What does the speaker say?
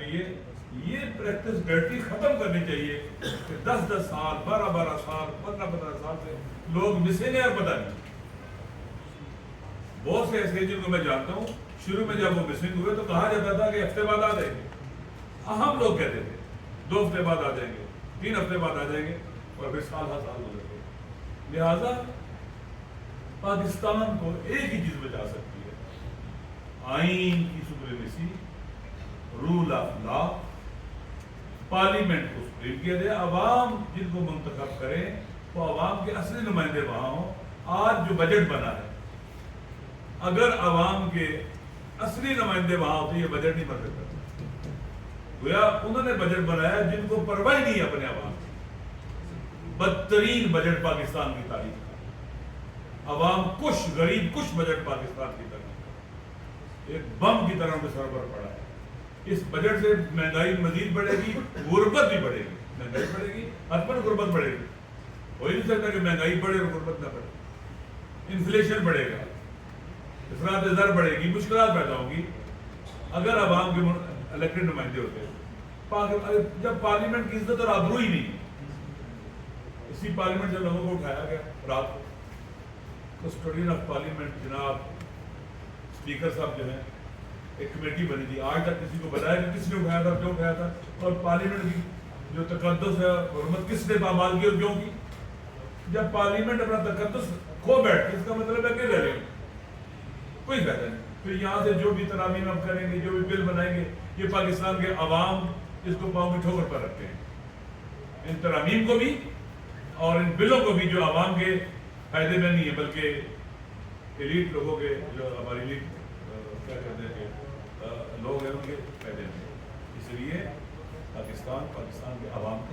چاہیے، یہ practice dirty ختم کرنی چاہیے کہ 10 سال 12 سال 15 سال سے لوگ مسنگ ہیں اور پتہ نہیں. بہت سے ایسے جن کو میں جانتا ہوں، شروع میں جب وہ مسنگ ہوئے تو کہا جاتا تھا کہ ہفتے بعد آ جائیں گے. ہم لوگ کہتے تھے 2 ہفتے بعد آ جائیں گے، 3 ہفتے بعد آ جائیں گے، اور پھر سال ہر سال گزر گئے. لہذا پاکستان کو ایک ہی چیز بچا سکتی ہے، آئین کی supremacy, rule of law, parliament کو سپریم دے، عوام جن کو منتخب کریں وہ عوام کے اصلی نمائندے وہاں ہوں. آج جو بجٹ بنا ہے، اگر عوام کے اصلی نمائندے وہاں ہوتے یہ بجٹ نہیں بن سکتا. گویا انہوں نے بجٹ بنایا جن کو پرواہ نہیں ہے اپنے عوام کی. بدترین بجٹ پاکستان کی تاریخ کا، عوام کش، غریب کش بجٹ پاکستان کی تاریخ کا، ایک بم کی طرح ان کے سر پر پڑا ہے. اس بجٹ سے مہنگائی مزید بڑھے گی، غربت بھی بڑھے گی. مہنگائی بڑھے گی، حتماً غربت بڑھے گی. ہو ہی نہیں سکتا کہ مہنگائی بڑھے اور غربت نہ بڑھے. انفلیشن بڑھے گا، افراط زر بڑھے گی، مشکلات پیدا ہوں گی. اگر عوام کے الیکٹڈ نمائندے ہوتے ہیں، جب پارلیمنٹ کی عزت اور آبرو ہی نہیں، اسی پارلیمنٹ سے لوگوں کو اٹھایا گیا رات کو. کسٹوڈین آف پارلیمنٹ جناب اسپیکر صاحب جو ہیں، ایک کمیٹی بنی تھی، آج تک کسی کو بتایا کہ کس نے اٹھایا تھا، کیوں اٹھایا تھا، اور پارلیمنٹ کی جو تقدس ہے حرمت کس نے پامال کی اور کیوں کی. جب پارلیمنٹ اپنا تقدس کھو بیٹھتی، اس کا مطلب ہے کہ رہ رہے کوئی فائدہ نہیں. پھر یہاں سے جو بھی ترامیم ہم کریں گے، جو بھی بل بنائیں گے، یہ پاکستان کے عوام اس کو پاؤں کی ٹھوکر پر رکھتے ہیں. ان ترامیم کو بھی اور ان بلوں کو بھی جو عوام کے فائدے میں نہیں ہے، بلکہ ایلیٹ لوگوں کے، جو ہماری ایلیٹ کیا کہتے ہیں کہ لوگ ہیں، ان کے فائدے میں. اس لیے پاکستان کے عوام